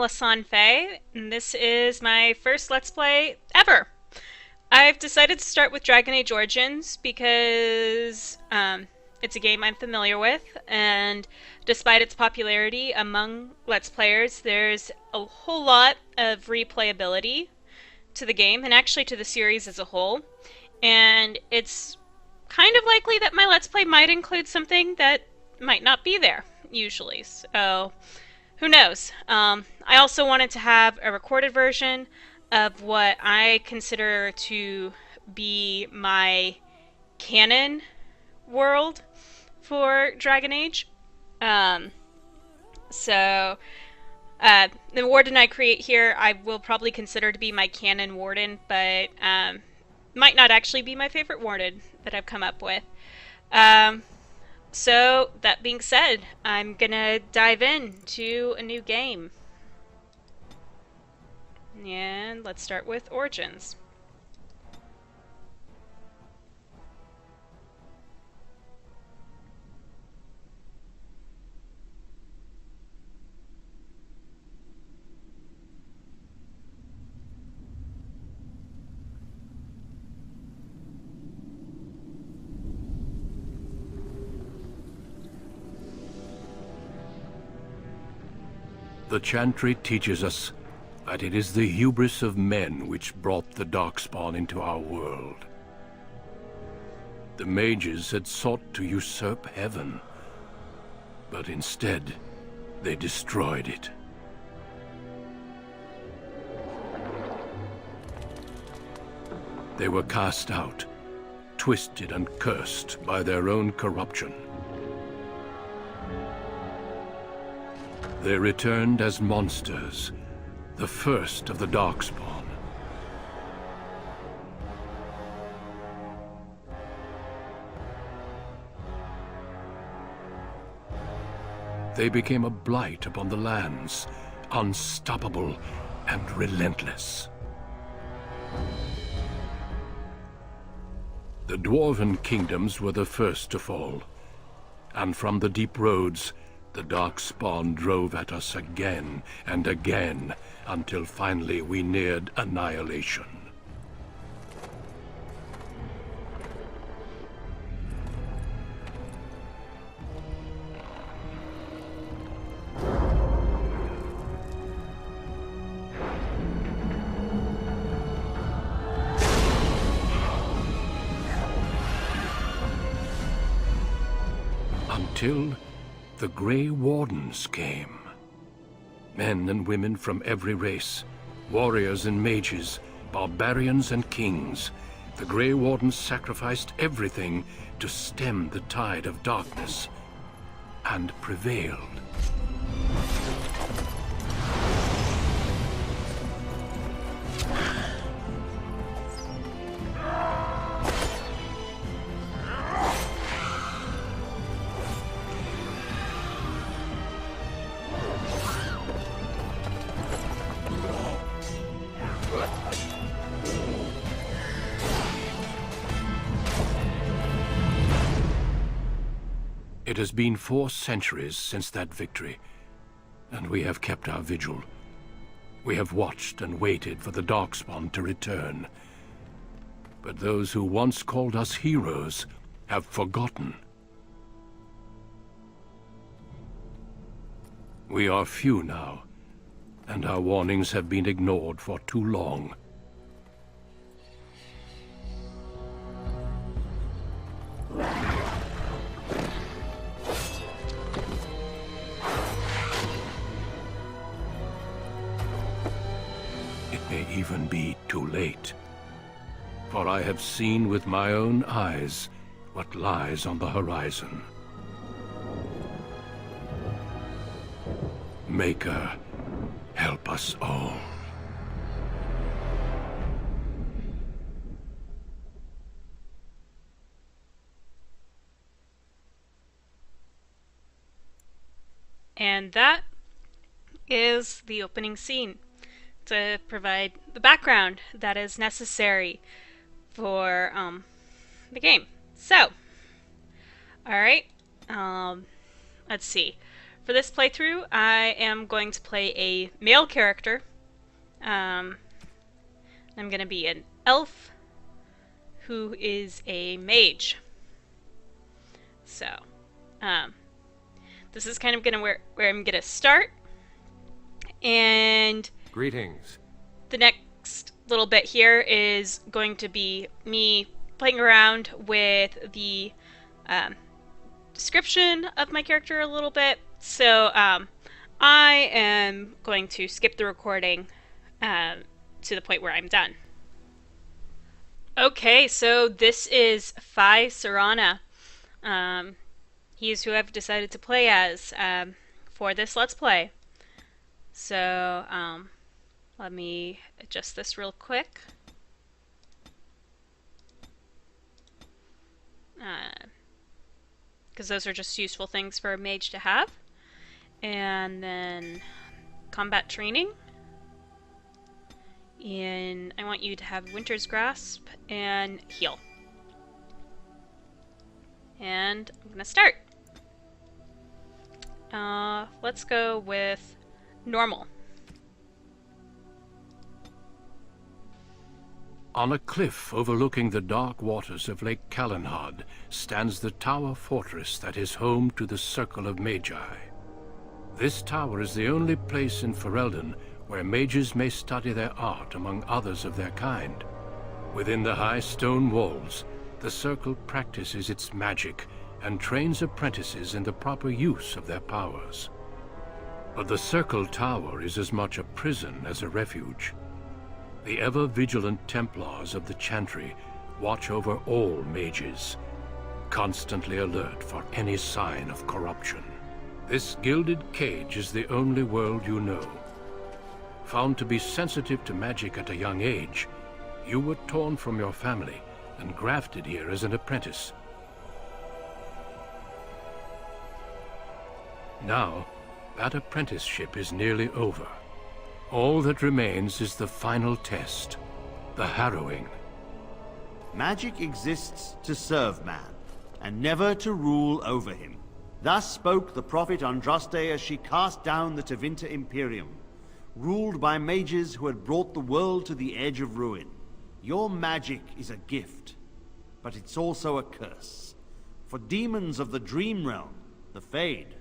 Lasan Fei, and this is my first Let's Play ever. I've decided to start with Dragon Age Origins because it's a game I'm familiar with, and despite its popularity among Let's Players, there's a whole lot of replayability to the game, and actually to the series as a whole, and it's kind of likely that my Let's Play might include something that might not be there, usually, so who knows? I also wanted to have a recorded version of what I consider to be my canon world for Dragon Age. Um, so, the Warden I create here, I will probably consider to be my canon Warden, but might not actually be my favorite Warden that I've come up with. Um, so, that being said, I'm gonna dive into a new game. And let's start with Origins. The Chantry teaches us that it is the hubris of men which brought the Darkspawn into our world. The mages had sought to usurp heaven, but instead, they destroyed it. They were cast out, twisted and cursed by their own corruption. They returned as monsters, the first of the Darkspawn. They became a blight upon the lands, unstoppable and relentless. The Dwarven kingdoms were the first to fall, and from the deep roads, the Darkspawn drove at us again and again, until finally we neared annihilation. Until the Grey Wardens came. Men and women from every race, warriors and mages, barbarians and kings. The Grey Wardens sacrificed everything to stem the tide of darkness, and prevailed. It has been 4 centuries since that victory, and we have kept our vigil. We have watched and waited for the Darkspawn to return. But those who once called us heroes have forgotten. We are few now, and our warnings have been ignored for too long. May even be too late. For I have seen with my own eyes what lies on the horizon. Maker, help us all. And that is the opening scene, to provide the background that is necessary for the game. So, alright, let's see. for this playthrough, I am going to play a male character. I'm going to be an elf who is a mage. So, this is kind of gonna where I'm gonna start, and Greetings. the next little bit here is going to be me playing around with the description of my character a little bit. So I am going to skip the recording to the point where I'm done. Okay, so this is Fai Surana. He's who I've decided to play as for this Let's Play. So, let me adjust this real quick. Because those are just useful things for a mage to have. And then combat training. And I want you to have Winter's Grasp and heal. And I'm gonna start. Let's go with normal. On a cliff overlooking the dark waters of Lake Calenhad stands the tower fortress that is home to the Circle of Magi. This tower is the only place in Ferelden where mages may study their art among others of their kind. Within the high stone walls, the Circle practices its magic and trains apprentices in the proper use of their powers. But the Circle Tower is as much a prison as a refuge. The ever-vigilant Templars of the Chantry watch over all mages, constantly alert for any sign of corruption. This gilded cage is the only world you know. Found to be sensitive to magic at a young age, you were torn from your family and grafted here as an apprentice. Now, that apprenticeship is nearly over. All that remains is the final test, the Harrowing. Magic exists to serve man, and never to rule over him. Thus spoke the prophet Andraste as she cast down the Tevinter Imperium, ruled by mages who had brought the world to the edge of ruin. Your magic is a gift, but it's also a curse. For demons of the Dream Realm, the Fade,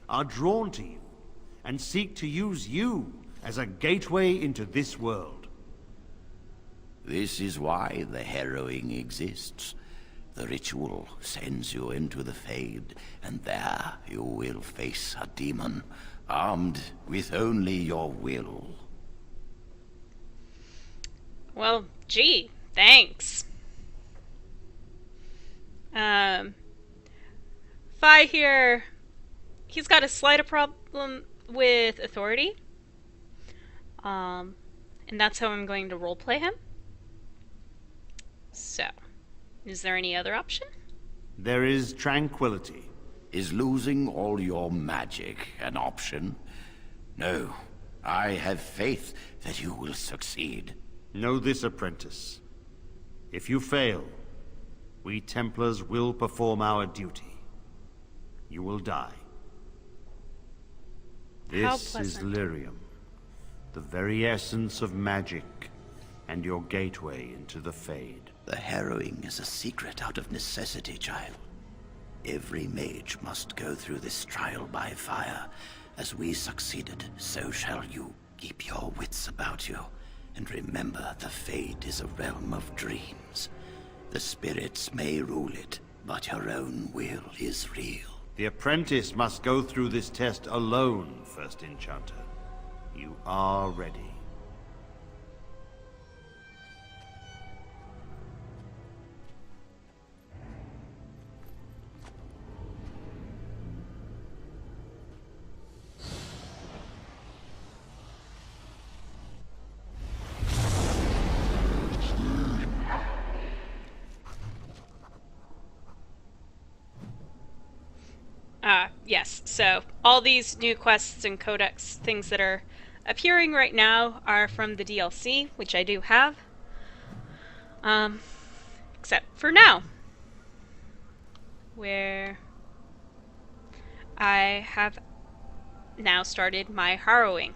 are drawn to you, and seek to use you as a gateway into this world. This is why the Harrowing exists. The ritual sends you into the Fade, and there you will face a demon, armed with only your will. Well, gee, thanks. Fi here, he's got a slight problem with authority. And that's how I'm going to roleplay him. So, is there any other option? There is tranquility. Is losing all your magic an option? No. I have faith that you will succeed. Know this, apprentice. If you fail, we Templars will perform our duty. You will die. This is Lyrium, the very essence of magic, and your gateway into the Fade. The Harrowing is a secret out of necessity, child. Every mage must go through this trial by fire. As we succeeded, so shall you. Keep your wits about you, and remember the Fade is a realm of dreams. The spirits may rule it, but your own will is real. The apprentice must go through this test alone, First Enchanter. You are ready. Yes, so all these new quests and codex things that are appearing right now are from the DLC, which I do have. Except for now, where I have now started my harrowing.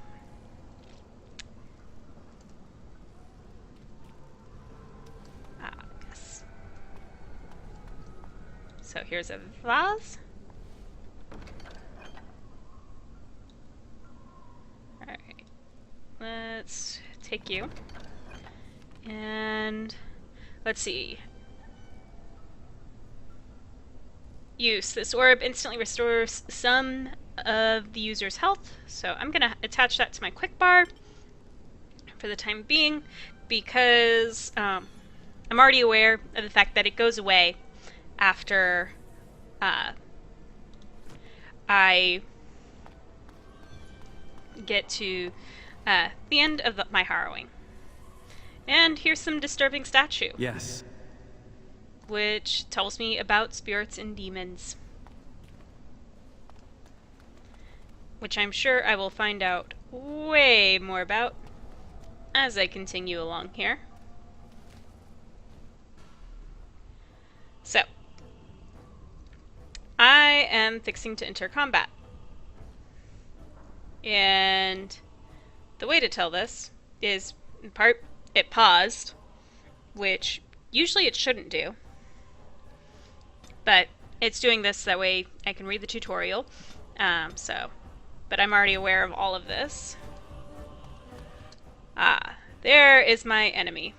Yes. So here's a vase. Alright. Let's take you. And let's see. Use. This orb instantly restores some of the user's health, so I'm going to attach that to my quick bar for the time being, because I'm already aware of the fact that it goes away after I get to the end of my harrowing. And here's some disturbing statue. Yes. Which tells me about spirits and demons. Which I'm sure I will find out way more about as I continue along here. So, I am fixing to enter combat. And the way to tell this is, in part, it paused, which usually it shouldn't do. But it's doing this that way I can read the tutorial. But I'm already aware of all of this. There is my enemy.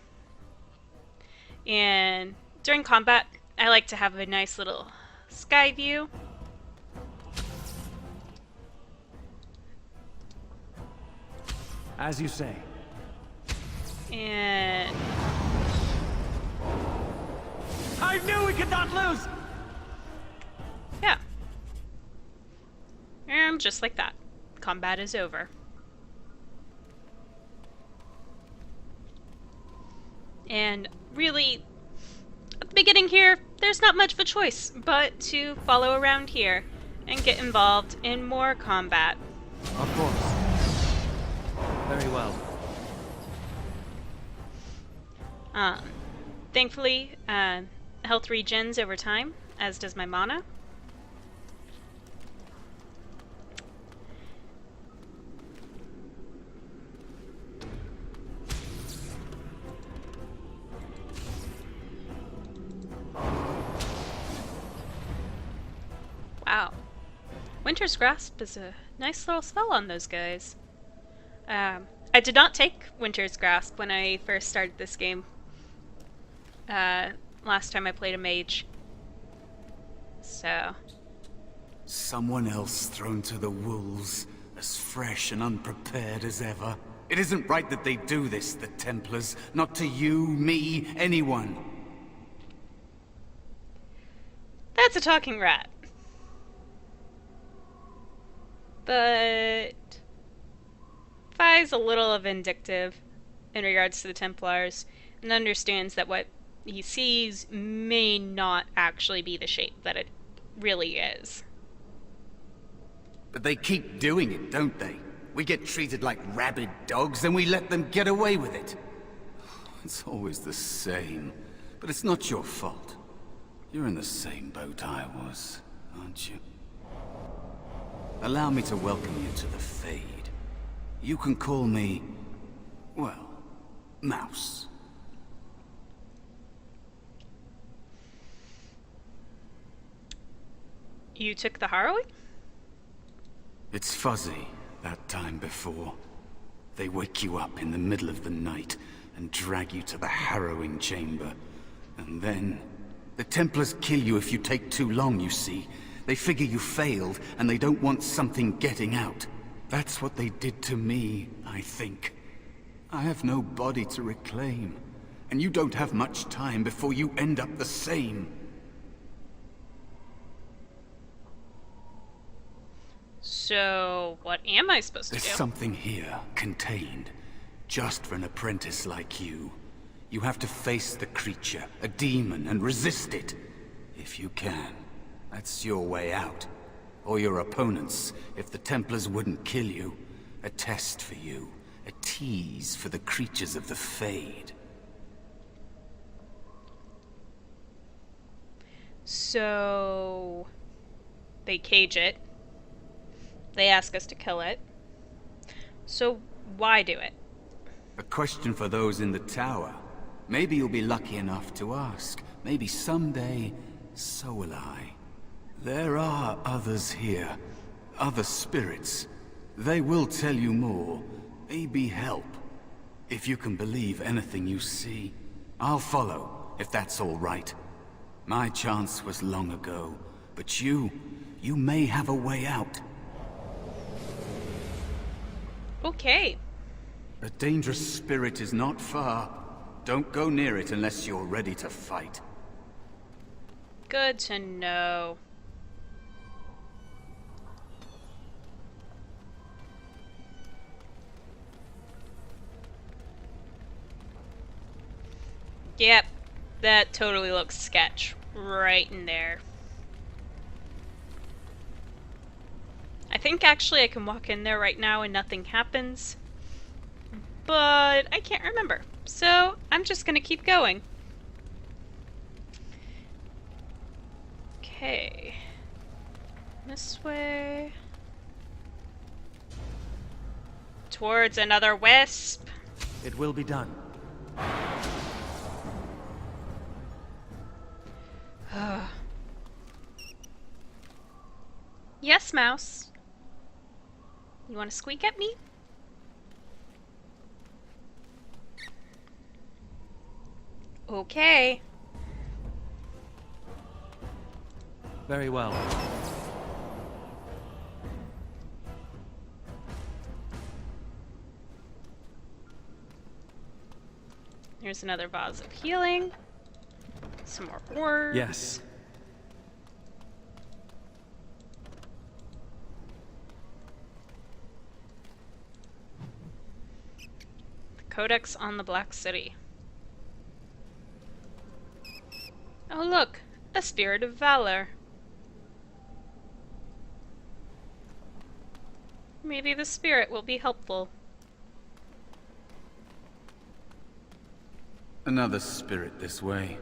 And during combat, I like to have a nice little sky view. As you say. And I knew we could not lose! yeah. And just like that, combat is over. And really, at the beginning here, there's not much of a choice but to follow around here and get involved in more combat. Of course. Very well. Thankfully, health regens over time, as does my mana. Wow. Winter's Grasp is a nice little spell on those guys. I did not take Winter's Grasp when I first started this game. Last time I played a mage. So. Someone else thrown to the wolves, as fresh and unprepared as ever. It isn't right that they do this, the Templars. Not to you, me, anyone. That's a talking rat. But Fai's a little vindictive in regards to the Templars, and understands that what he sees may not actually be the shape that it really is. But they keep doing it, don't they? We get treated like rabid dogs, and we let them get away with it. It's always the same. But it's not your fault. You're in the same boat I was, aren't you? Allow me to welcome you to the Fade. You can call me, well, Mouse. You took the Harrowing? It's fuzzy, that time before. They wake you up in the middle of the night and drag you to the Harrowing chamber. And then, the Templars kill you if you take too long, you see. They figure you failed, and they don't want something getting out. That's what they did to me, I think. I have no body to reclaim, and you don't have much time before you end up the same. So, what am I supposed to do? There's something here, contained, just for an apprentice like you. You have to face the creature, a demon, and resist it. If you can. That's your way out. Or your opponents, if the Templars wouldn't kill you. A test for you. A tease for the creatures of the Fade. So, they cage it. They ask us to kill it. So why do it? A question for those in the tower. Maybe you'll be lucky enough to ask. Maybe someday, so will I. There are others here. Other spirits. They will tell you more. Maybe help. If you can believe anything you see, I'll follow, if that's all right. My chance was long ago, but you may have a way out. Okay. A dangerous spirit is not far. Don't go near it unless you're ready to fight. Good to know. Yep, that totally looks sketch. Right in there. I think actually I can walk in there right now and nothing happens. But I can't remember. So I'm just gonna keep going. Okay. This way. Towards another wisp. It will be done. Yes, mouse. You want to squeak at me? Okay. Very well. Here's another vase of healing. Some more orbs. Yes. The Codex on the Black City. Oh look, a spirit of valor. Maybe the spirit will be helpful. Another spirit this way.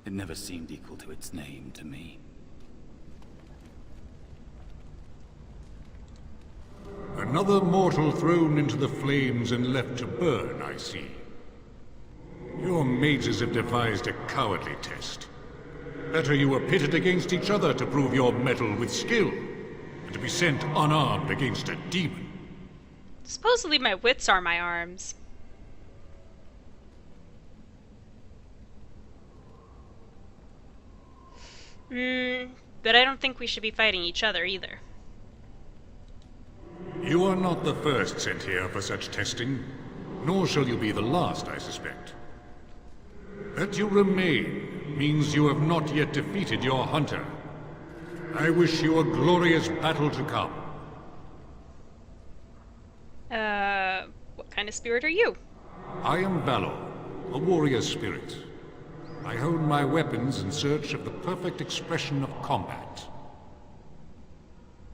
It never seemed equal to its name to me. Another mortal thrown into the flames and left to burn, I see. Your mages have devised a cowardly test. Better you were pitted against each other to prove your mettle with skill, and to be sent unarmed against a demon. Supposedly my wits are my arms. But I don't think we should be fighting each other either. You are not the first sent here for such testing, nor shall you be the last, I suspect. That you remain means you have not yet defeated your hunter. I wish you a glorious battle to come. What kind of spirit are you? I am Valor, a warrior spirit. I hone my weapons in search of the perfect expression of combat.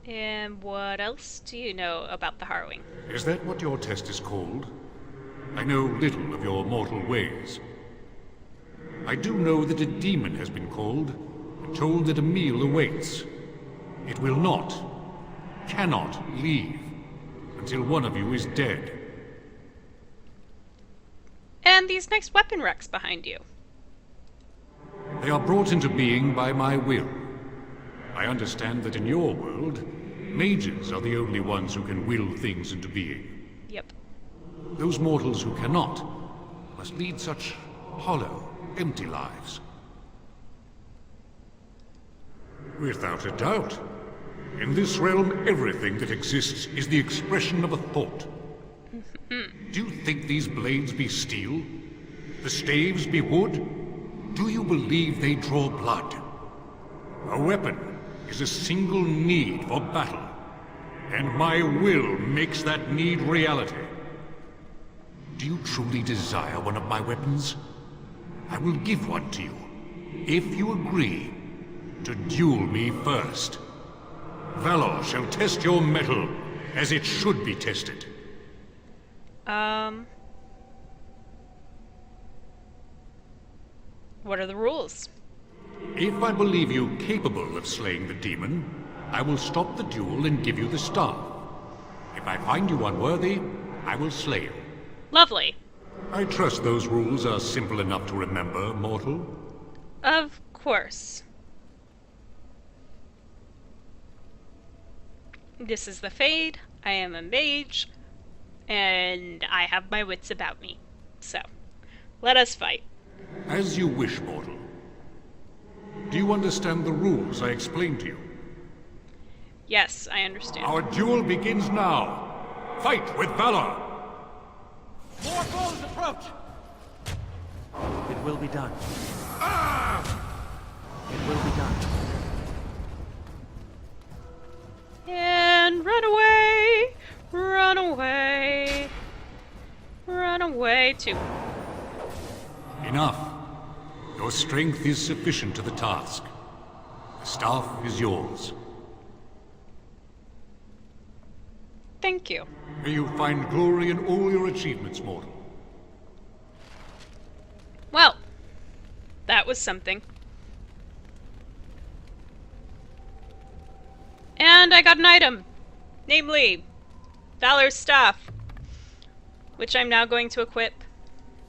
And what else do you know about the Harrowing? Is that what your test is called? I know little of your mortal ways. I do know that a demon has been called, and told that a meal awaits. It will not, cannot leave, until one of you is dead. And these nice weapon racks behind you. They are brought into being by my will. I understand that in your world, mages are the only ones who can will things into being. Yep. Those mortals who cannot must lead such hollow, empty lives. Without a doubt. In this realm, everything that exists is the expression of a thought. Do you think these blades be steel? The staves be wood? Do you believe they draw blood? A weapon is a single need for battle, and my will makes that need reality. Do you truly desire one of my weapons? I will give one to you, if you agree to duel me first. Valor shall test your mettle as it should be tested. What are the rules? If I believe you capable of slaying the demon, I will stop the duel and give you the staff. If I find you unworthy, I will slay you. Lovely. I trust those rules are simple enough to remember, mortal. Of course. This is the Fade. I am a mage, and I have my wits about me. So, let us fight. As you wish, mortal. Do you understand the rules I explained to you? Yes, I understand. Our duel begins now. Fight with valor! More foes approach! It will be done. It will be done. And run away! Run away! Run away to... Enough. Your strength is sufficient to the task. The staff is yours. Thank you. May you find glory in all your achievements, mortal. Well, that was something. And I got an item, namely, Valor's Staff, which I'm now going to equip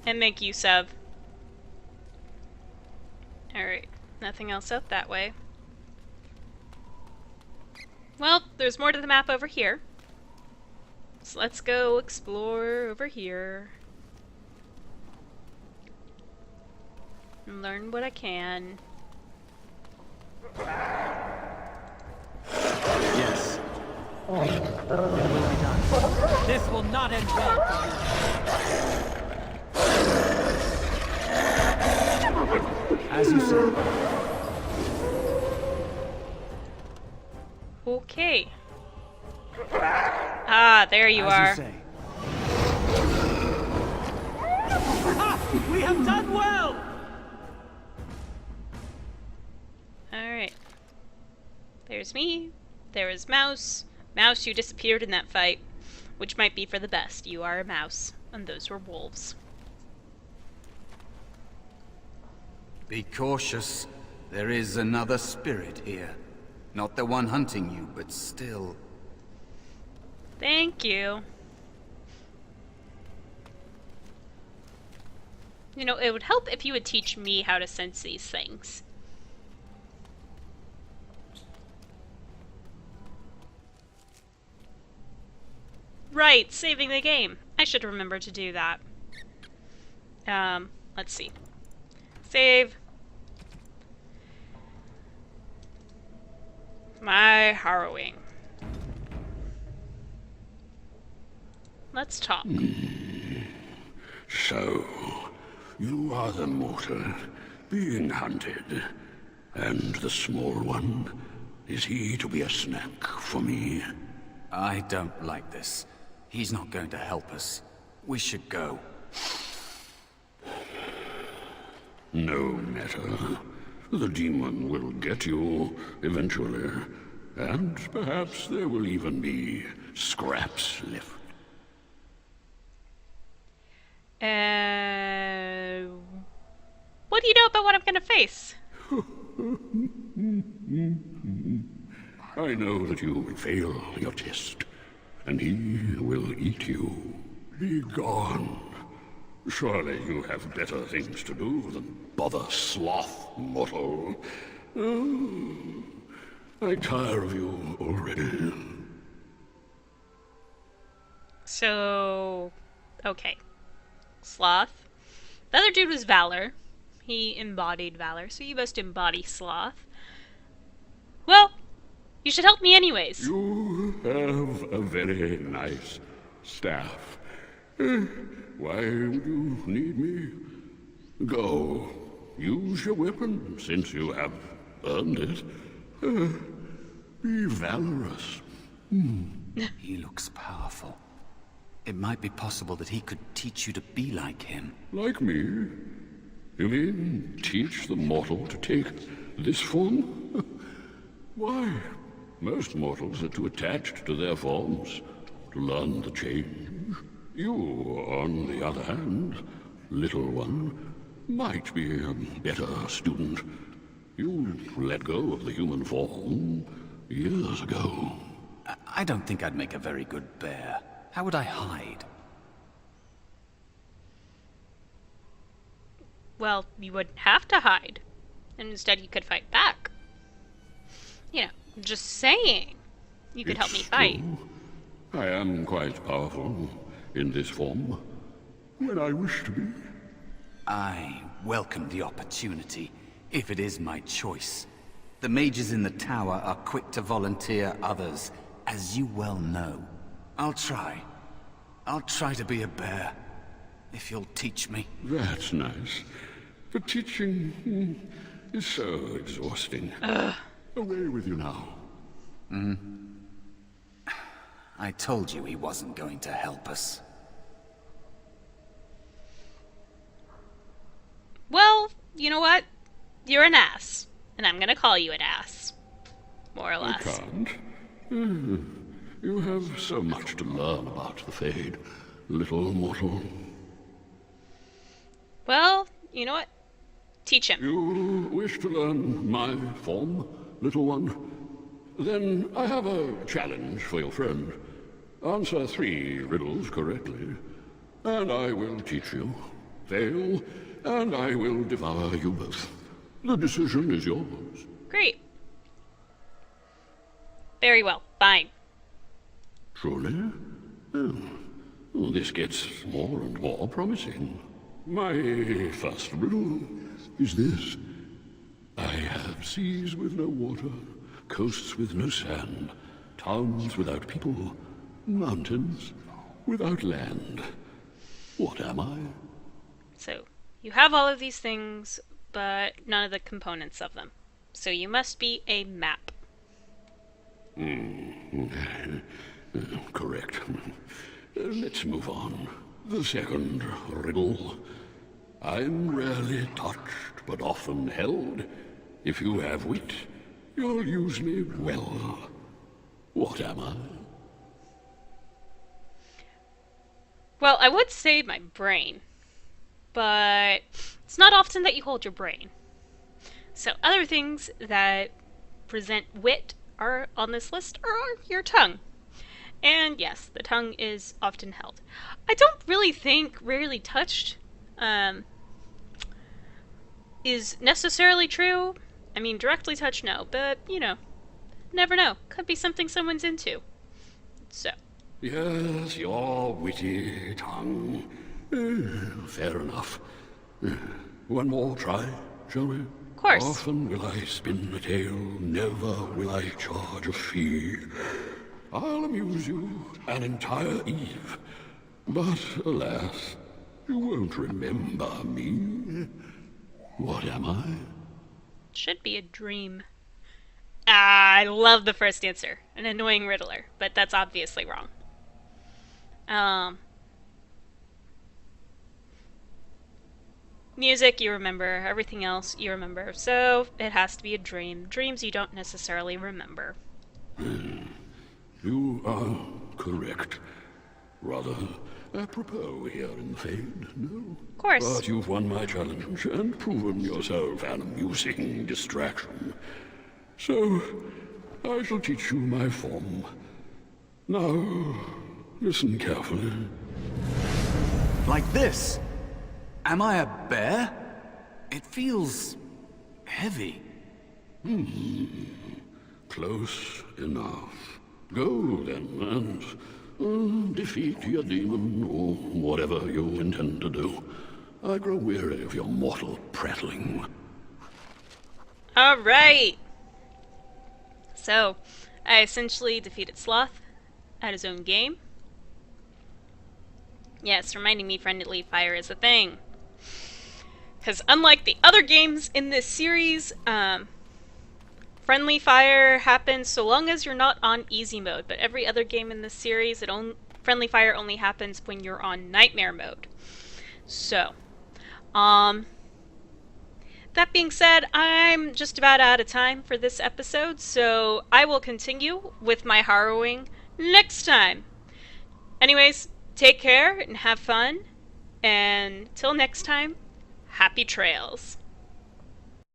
and make use of. Alright, nothing else out that way. Well, there's more to the map over here. So let's go explore over here. And learn what I can. Yes. It will be done. This will not end well for you. As you say. Okay. Ah, there you are. As you say. Ha! We have done well! Alright. There's me. There is Mouse. Mouse, you disappeared in that fight. Which might be for the best. You are a mouse. And those were wolves. Be cautious. There is another spirit here. Not the one hunting you, but still. Thank you. You know, it would help if you would teach me how to sense these things. Right, saving the game. I should remember to do that. Let's see. Save. My Harrowing. Let's talk. So, you are the mortal being hunted. And the small one, is he to be a snack for me? I don't like this. He's not going to help us. We should go. No matter. The demon will get you eventually. And perhaps there will even be scraps left. What do you know about what I'm gonna face? I know that you will fail your test, and he will eat you. Be gone. Surely you have better things to do than bother Sloth, mortal. Oh, I tire of you already. So, okay. Sloth. The other dude was Valor. He embodied Valor, so you must embody Sloth. Well, you should help me anyways. You have a very nice staff. Why would you need me? Go. Use your weapon, since you have earned it. Be valorous. He looks powerful. It might be possible that he could teach you to be like him. Like me? You mean teach the mortal to take this form? Why? Most mortals are too attached to their forms to learn the change. You, on the other hand, little one, might be a better student. You let go of the human form, years ago. I don't think I'd make a very good bear. How would I hide? Well, you wouldn't have to hide. And instead you could fight back. You know, just saying. You could help me fight. True. I am quite powerful in this form, when I wish to be. I welcome the opportunity, if it is my choice. The mages in the tower are quick to volunteer others, as you well know. I'll try. I'll try to be a bear, if you'll teach me. That's nice. But teaching is so exhausting. Away with you now. I told you he wasn't going to help us. Well, you know what? You're an ass. And I'm gonna call you an ass. More or less. I can't. You have so much to learn about the Fade, little mortal. Well, you know what? Teach him. You wish to learn my form, little one? Then I have a challenge for your friend. Answer 3 riddles correctly, and I will teach you. Fail, and I will devour you both. The decision is yours. Great. Very well. Fine. Truly? Oh, this gets more and more promising. My first riddle is this. I have seas with no water, coasts with no sand, towns without people, mountains without land. What am I? So, you have all of these things, but none of the components of them. So you must be a map. Correct. Let's move on. The second riddle. I'm rarely touched, but often held. If you have wit, you'll use me well. What am I? Well, I would say my brain, but it's not often that you hold your brain. So other things that present wit are on this list are your tongue. And yes, the tongue is often held. I don't really think rarely touched is necessarily true. I mean, directly touched, no, but, you know, never know. Could be something someone's into. So. Yes, your witty tongue. Fair enough. One more try, shall we? Of course. Often will I spin a tale, never will I charge a fee. I'll amuse you an entire eve, but alas, you won't remember me. What am I? Should be a dream. I love the first answer. An annoying riddler, but that's obviously wrong. Music, you remember. Everything else, you remember. So, it has to be a dream. Dreams you don't necessarily remember. You are correct. Rather apropos here in the Fade, no? Of course. But you've won my challenge and proven yourself an amusing distraction. So, I shall teach you my form. Now, listen carefully. Like this? Am I a bear? It feels heavy. Close enough. Go then, and defeat your demon, or whatever you intend to do. I grow weary of your mortal prattling. Alright! So, I essentially defeated Sloth at his own game. Yes, reminding me friendly fire is a thing. Because unlike the other games in this series, friendly fire happens so long as you're not on easy mode. But every other game in this series, friendly fire only happens when you're on nightmare mode. So, that being said, I'm just about out of time for this episode, so I will continue with my harrowing next time. Anyways, take care and have fun, and till next time, happy trails.